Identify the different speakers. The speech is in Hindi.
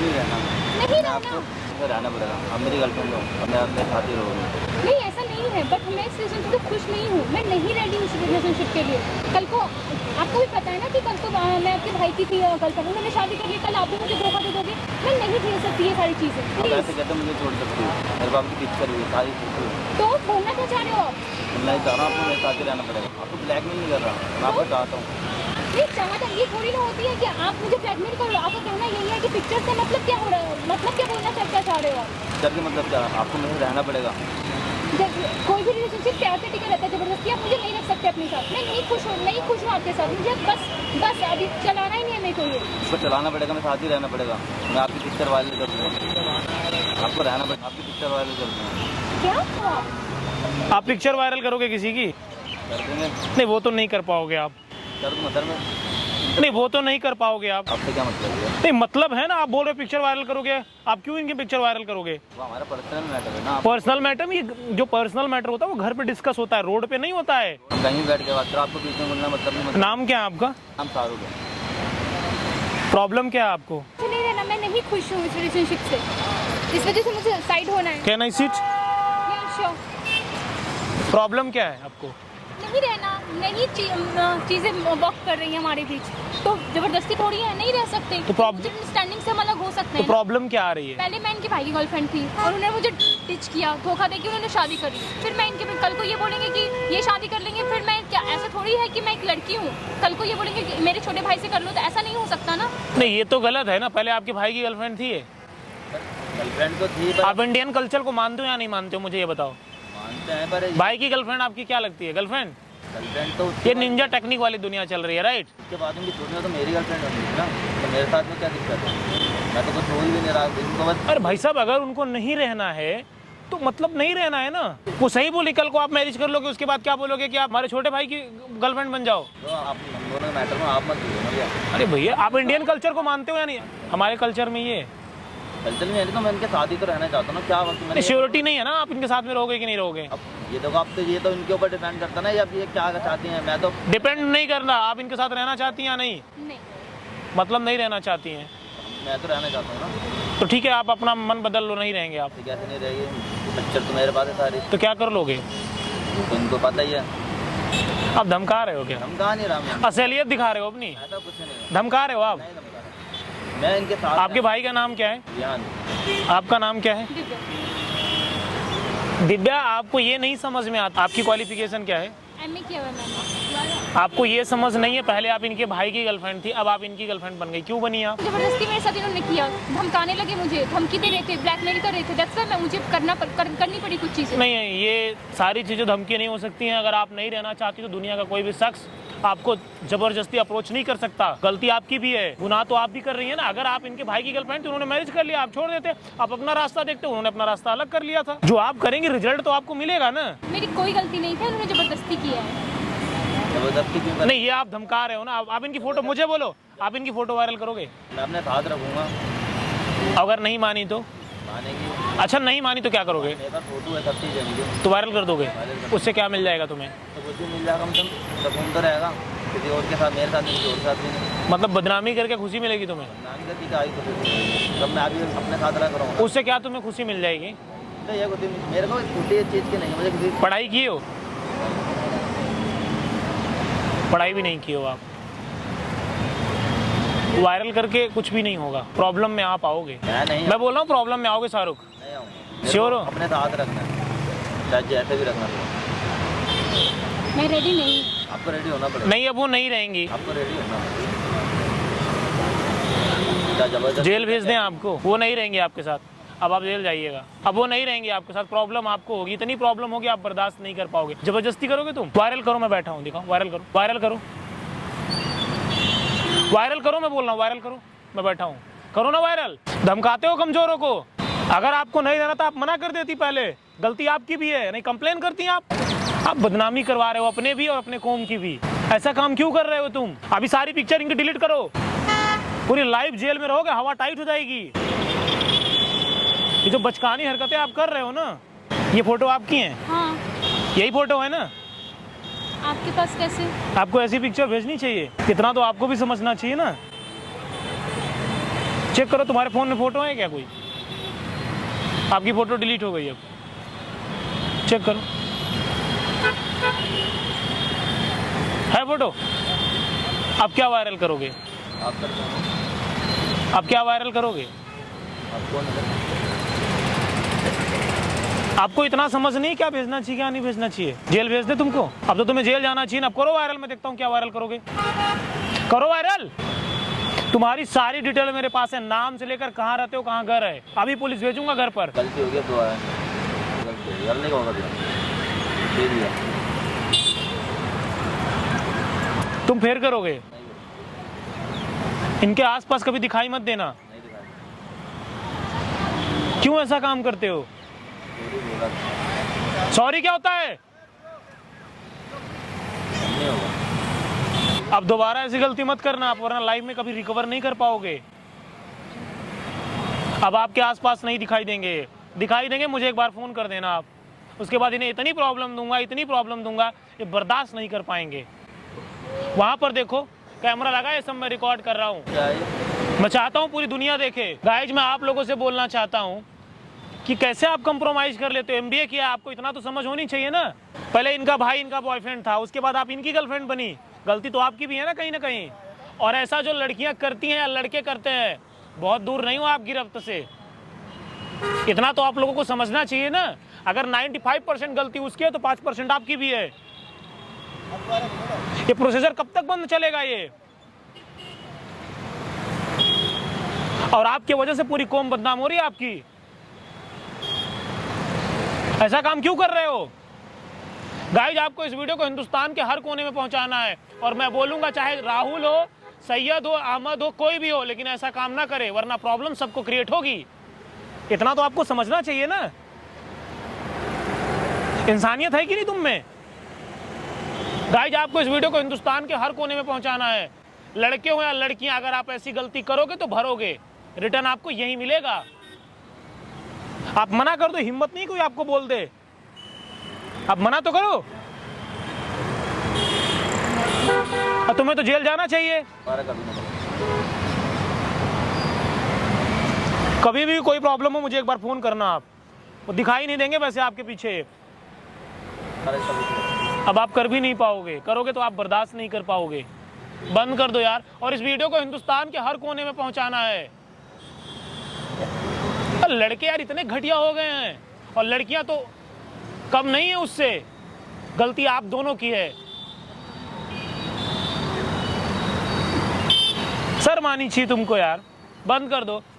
Speaker 1: नहीं रहना,
Speaker 2: नहीं रहना
Speaker 1: आपको रहना पड़ेगा। अब मेरी गर्लफ्रेंड हो, अब मैं अपने साथ ही रहूँगी।
Speaker 2: नहीं, ऐसा नहीं है, बट मैं इस रिलेशनशिप से खुश नहीं हूँ। मैं नहीं रेडी हूँ इस रिलेशनशिप के लिए। कल को आपको भी पता है ना कि कल को मैं आपके भाई की थी गर्लफ्रेंड, उन्होंने शादी कर ली, कल आप भी मुझे धोखा दे दोगे। मैं नहीं झेल सकती ये सारी चीज़ें।
Speaker 1: अब ऐसे कहते मुझे छोड़ सकती हो, मेरे बाप की पिक्चर हुई सारी कुछ।
Speaker 2: तो बोलना क्या चाह रहे हो आप?
Speaker 1: मैं चाह रहा हूँ आपको मेरे साथ ही रहना पड़ेगा। आपको ब्लैकमेल नहीं कर रहा, मैं आपको चाहता हूँ।
Speaker 2: नहीं चाहता, ये थोड़ी ना होती है कि आप मुझे ब्लैकमेल करो। आपका कहना यही है कि पिक्चर से मतलब क्या हो रहा है, मतलब क्या बोलना चाह रहे हो आप?
Speaker 1: पिक्चर के मतलब क्या, आपको मेरे रहना पड़ेगा।
Speaker 2: जब कोई भी रिलेशनशिप प्यार से टिका रहता है, जबरदस्ती आप मुझे नहीं रख सकते अपने साथ। मैं नहीं खुश हूँ आपके साथ। मुझे बस अभी चलाना ही नहीं है मेरे को ये।
Speaker 1: उसको चलाना पड़ेगा, मैं साथ ही रहना पड़ेगा। मैं आपकी पिक्चर वायरल कर दूँगा, आपको रहना पड़ेगा, आपकी पिक्चर वायरल कर दूँगा।
Speaker 2: क्या
Speaker 3: आप पिक्चर वायरल करोगे किसी की?
Speaker 1: कर देंगे,
Speaker 3: नहीं, वो तो नहीं कर पाओगे आप।
Speaker 1: कर दूँगा सर मैं।
Speaker 3: नहीं, वो तो नहीं कर पाओगे आप।
Speaker 1: आपसे क्या मतलब है?
Speaker 3: नहीं, मतलब है ना, आप बोल रहे पिक्चर वायरल करोगे। आप क्यों इनकी पिक्चर वायरल करोगे?
Speaker 1: वो हमारा पर्सनल मैटर है ना।
Speaker 3: पर्सनल मैटर में, ये जो पर्सनल मैटर होता है वो घर पे डिस्कस होता है, रोड पे नहीं होता है।
Speaker 1: कहीं बैठ के बात करो, आपको बीच में बोलना मतलब नहीं। मतलब
Speaker 3: नाम क्या है आपका?
Speaker 1: नाम शाहरुख है।
Speaker 3: प्रॉब्लम क्या है आपको?
Speaker 2: नहीं रहना, मैं नहीं खुश हूँ इस रिलेशनशिप से। इस वजह से मुझे साइड होना है।
Speaker 3: Can I sit?
Speaker 2: Sure.
Speaker 3: Problem क्या है आपको?
Speaker 2: नहीं रहना, नहीं चीज़ें वर्क कर रही हैं हमारे बीच, तो जबरदस्ती थोड़ी है, नहीं रह सकते।
Speaker 3: तो
Speaker 2: स्टैंडिंग से हम अलग हो सकते
Speaker 3: तो
Speaker 2: हैं।
Speaker 3: प्रॉब्लम क्या आ रही है?
Speaker 2: पहले मैं इनके भाई की गर्लफ्रेंड थी और उन्होंने मुझे टिच किया, धोखा देके उन्होंने शादी कर ली। फिर मैं इनके कल को ये बोलेंगे कि ये शादी कर लेंगे, फिर मैं क्या, ऐसा थोड़ी है कि मैं एक लड़की हूँ। कल को ये बोलेंगे कि मेरे छोटे भाई से कर लो, तो ऐसा नहीं हो सकता ना।
Speaker 3: नहीं, ये तो गलत है ना। पहले आपके भाई की गर्लफ्रेंड थी ये।
Speaker 1: गर्लफ्रेंड तो थी,
Speaker 3: आप इंडियन कल्चर को मानते हो या नहीं मानते हो, मुझे ये बताओ।
Speaker 1: मानते हैं पर
Speaker 3: भाई की गर्लफ्रेंड आपकी क्या लगती है? गर्लफ्रेंड?
Speaker 1: गर्लफ्रेंड तो
Speaker 3: ये निंजा टेक्निक वाली दुनिया चल रही है, राइट?
Speaker 1: उसके बाद उनकी छोटी तो मेरी गर्लफ्रेंड होगी ना, तो मेरे साथ में क्या दिक्कत है? मैं तो कुछ बोल भी नहीं रहा, इनको बस।
Speaker 3: अरे भाई साहब, अगर उनको नहीं रहना है तो मतलब नहीं रहना है ना। वो सही बोली, कल को आप मैरिज कर लोगे, उसके बाद क्या बोलोगे कि आप हमारे छोटे भाई की गर्लफ्रेंड बन जाओ।
Speaker 1: तो आप हम दोनों के मैटर में आप मत कीजिए ना भैया।
Speaker 3: अरे भैया, आप इंडियन कल्चर को मानते हो या नहीं? हमारे कल्चर में ये
Speaker 1: कल्चर में है तो मैं इनके साथ ही तो रहना चाहता हूँ ना। क्या वक्त मैंने
Speaker 3: श्योरिटी नहीं है ना, आप इनके साथ में रहोगे कि नहीं रहोगे।
Speaker 1: अब ये देखो, आप तो ये तो इनके ऊपर डिपेंड करता ना, अब ये क्या चाहती हैं। मैं तो
Speaker 3: डिपेंड नहीं करना, आप इनके साथ रहना चाहती हैं या नहीं?
Speaker 2: नहीं,
Speaker 3: मतलब नहीं रहना चाहती हैं,
Speaker 1: मैं तो रहना चाहता हूँ ना।
Speaker 3: तो ठीक है, आप अपना मन बदल लो, नहीं रहेंगे आप।
Speaker 1: तो कैसे नहीं रहेगी? पिक्चर तो मेरे पास है सारी,
Speaker 3: तो क्या कर लोगे?
Speaker 1: तो इनको पता ही है।
Speaker 3: आप धमका रहे हो क्या?
Speaker 1: हम कहाँ नहीं रहा,
Speaker 3: असलियत दिखा रहे हो अपनी?
Speaker 1: ऐसा कुछ नहीं है।
Speaker 3: धमका रहे हो आप?
Speaker 1: नहीं धमका रहा। मैं इनके साथ।
Speaker 3: आपके भाई का नाम क्या है?
Speaker 1: यहाँ
Speaker 3: आपका नाम क्या है? दिव्या, आपको ये नहीं समझ में आता आपकी क्वालिफिकेशन क्या है?
Speaker 2: एमए किया हुआ है मैंने।
Speaker 3: आपको ये समझ नहीं है, पहले आप इनके भाई की गर्लफ्रेंड थी, अब आप इनकी गर्लफ्रेंड बन गई। क्यों बनी आप?
Speaker 2: जबरदस्ती मेरे साथ इन्होंने किया, धमकाने लगे मुझे, धमकी दे रहे थे, ब्लैकमेल कर रहे थे। दैट्स व्हाई मुझे करनी पड़ी कुछ चीज़ें।
Speaker 3: नहीं, ये सारी चीज़ें धमकी नहीं हो सकती हैं। अगर आप नहीं रहना चाहती तो दुनिया का कोई भी शख्स आपको जबरदस्ती अप्रोच नहीं कर सकता। गलती आपकी भी है, गुनाह तो आप भी कर रही है ना। अगर आप इनके भाई की गर्लफ्रेंड थी, उन्होंने मैरिज कर लिया, आप छोड़ देते, आप अपना रास्ता देखते, उन्होंने अपना रास्ता अलग कर लिया था। जो आप करेंगे रिजल्ट तो आपको मिलेगा ना।
Speaker 2: मेरी कोई गलती नहीं थी, उन्होंने जबरदस्ती किया है।
Speaker 1: जबरदस्ती क्यों कर?
Speaker 3: नहीं, ये आप धमका रहे हो ना। आप इनकी फोटो, मुझे बोलो, आप इनकी फोटो वायरल करोगे?
Speaker 1: मैं अपने साथ रखूँगा।
Speaker 3: अगर नहीं मानी तो?
Speaker 1: मानेगी।
Speaker 3: अच्छा, नहीं मानी तो क्या करोगे?
Speaker 1: मेरे पास फोटो है, सब चीज़ है मुझे।
Speaker 3: तो वायरल कर दोगे?
Speaker 1: वायरल कर।
Speaker 3: उससे क्या मिल जाएगा तुम्हें?
Speaker 1: तो कुछ भी मिल जाएगा, मतलब सुकून तो रहेगा। किसी और के साथ, मेरे साथ नहीं, किसी और के साथ भी नहीं।
Speaker 3: मतलब बदनामी करके खुशी मिलेगी तुम्हें?
Speaker 1: नानी गति का आई तो तब मैं अभी अपने साथ रह करूँगा।
Speaker 3: उससे क्या तुम्हें खुशी मिल जाएगी?
Speaker 1: तो ये खुशी मेरे को छुट्टी इस चीज़ की नहीं है, मुझे किसी।
Speaker 3: पढ़ाई की हो? पढ़ाई भी नहीं की हो आप? वायरल करके कुछ भी नहीं होगा। प्रॉब्लम में आप आओगे। मैं बोल रहा हूँ प्रॉब्लम में आओगे शाहरुख।
Speaker 1: नहीं आऊँगा।
Speaker 3: श्योर हो?
Speaker 1: अपने साथ रखना है, चाहे जैसे भी रखना है।
Speaker 2: मैं रेडी नहीं।
Speaker 1: आपको रेडी होना पड़ेगा।
Speaker 3: नहीं, अब वो नहीं रहेंगी।
Speaker 1: आपको रेडी होना पड़ेगा। जबरदस्त
Speaker 3: जेल भेज दें आपको? वो नहीं रहेंगे आपके साथ, अब आप जेल जाइएगा। अब वो नहीं रहेंगे आपके साथ, प्रॉब्लम आपको होगी, इतनी प्रॉब्लम होगी आप बर्दाश्त नहीं कर पाओगे। जबरदस्ती करोगे तुम? वायरल करो, मैं बैठा हूँ, दिखाओ, वायरल करो, वायरल करो, वायरल करो, मैं बोल रहा हूँ, वायरल करो, मैं बैठा हूँ, करो ना वायरल। धमकाते हो कमजोरों को। अगर आपको नहीं रहना था आप मना कर देती पहले, गलती आपकी भी है, नहीं कंप्लेन करती आप बदनामी करवा रहे हो अपने भी और अपने कौम की भी। ऐसा काम क्यों कर रहे हो तुम? अभी सारी पिक्चर इनकी डिलीट करो, पूरी लाइफ जेल में रहोगे, हवा टाइट हो जाएगी। ये जो बचकानी हरकतें आप कर रहे हो ना, ये फोटो आपकी हैं?
Speaker 2: हाँ।
Speaker 3: यही फोटो है ना?
Speaker 2: आपके पास कैसे?
Speaker 3: आपको ऐसी पिक्चर भेजनी चाहिए, कितना तो आपको भी समझना चाहिए ना। चेक करो तुम्हारे फ़ोन में फ़ोटो है क्या कोई? आपकी फ़ोटो डिलीट हो गई अब, चेक करो, है फ़ोटो? अब क्या वायरल करोगे?
Speaker 1: आप कर दो।
Speaker 3: अब क्या वायरल करोगे?
Speaker 1: आप कौन है?
Speaker 3: आपको इतना समझ नहीं क्या भेजना चाहिए क्या नहीं भेजना चाहिए? जेल भेज दे तुमको? अब तो तुम्हें जेल जाना चाहिए ना। अब करो वायरल, मैं देखता हूँ क्या वायरल करोगे। करो वायरल। तुम्हारी सारी डिटेल मेरे पास है, नाम से लेकर कहाँ रहते हो, कहाँ घर है। अभी पुलिस भेजूंगा घर पर।
Speaker 1: गलती हो गई तो है, गलती करने का होगा दे दिया।
Speaker 3: तुम फिर करोगे? इनके आसपास कभी दिखाई मत देना।
Speaker 1: नहीं दिखाया,
Speaker 3: क्यों ऐसा काम करते हो?
Speaker 1: चोरी बोला
Speaker 3: सॉरी क्या होता है?
Speaker 1: नहीं होगा।
Speaker 3: अब दोबारा ऐसी गलती मत करना आप, वरना लाइफ में कभी रिकवर नहीं कर पाओगे। अब आपके आसपास नहीं दिखाई देंगे, दिखाई देंगे मुझे एक बार फ़ोन कर देना आप। उसके बाद इन्हें इतनी प्रॉब्लम दूंगा, इतनी प्रॉब्लम दूंगा, ये बर्दाश्त नहीं कर पाएंगे। वहाँ पर देखो कैमरा लगा है, सब मैं रिकॉर्ड कर रहा हूँ।
Speaker 1: क्या है?
Speaker 3: मैं चाहता हूँ पूरी दुनिया देखे। गाइज मैं आप लोगों से बोलना चाहता हूँ कि कैसे आप कंप्रोमाइज़ कर लेते हो। MBA किया, आपको इतना तो समझ होनी चाहिए ना। पहले इनका भाई इनका बॉयफ्रेंड था, उसके बाद आप इनकी गर्लफ्रेंड बनी। गलती तो आपकी भी है ना कहीं। और ऐसा जो लड़कियां करती हैं या लड़के करते हैं, बहुत दूर नहीं हो आप गिरफ्त से। इतना तो आप लोगों को समझना चाहिए ना। अगर 95% गलती उसकी है तो 5% आपकी भी है। ये प्रोसीजर कब तक बंद चलेगा ये? और आपकी वजह से पूरी कौम बदनाम हो रही है आपकी। ऐसा काम क्यों कर रहे हो? गाइज आपको इस वीडियो को हिंदुस्तान के हर कोने में पहुंचाना है। और मैं बोलूंगा चाहे राहुल हो, सैयद हो, अहमद हो, कोई भी हो, लेकिन ऐसा काम ना करे, वरना प्रॉब्लम सबको क्रिएट होगी। इतना तो आपको समझना चाहिए ना। इंसानियत है कि नहीं तुम में? गाइज आपको इस वीडियो को हिंदुस्तान के हर कोने में पहुंचाना है। लड़के हो या लड़कियां, अगर आप ऐसी गलती करोगे तो भरोगे, रिटर्न आपको यही मिलेगा। आप मना कर दो, हिम्मत नहीं कोई आपको बोल दे। आप मना तो करो। और तुम्हें तो जेल जाना चाहिए।
Speaker 1: हमारा कभी नहीं होगा।
Speaker 3: कभी भी कोई प्रॉब्लम हो मुझे एक बार फोन करना आप। वो दिखाई नहीं देंगे वैसे आपके पीछे।
Speaker 1: हमारे कभी
Speaker 3: अब आप कर भी नहीं पाओगे, करोगे तो आप बर्दाश्त नहीं कर पाओगे। बंद कर दो यार। और इस वीडियो को हिंदुस्तान के हर कोने में पहुंचाना है। लड़के यार इतने घटिया हो गए हैं, और लड़कियां तो कम नहीं है उससे। गलती आप दोनों की है। शर्म आनी चाहिए तुमको यार। बंद कर दो।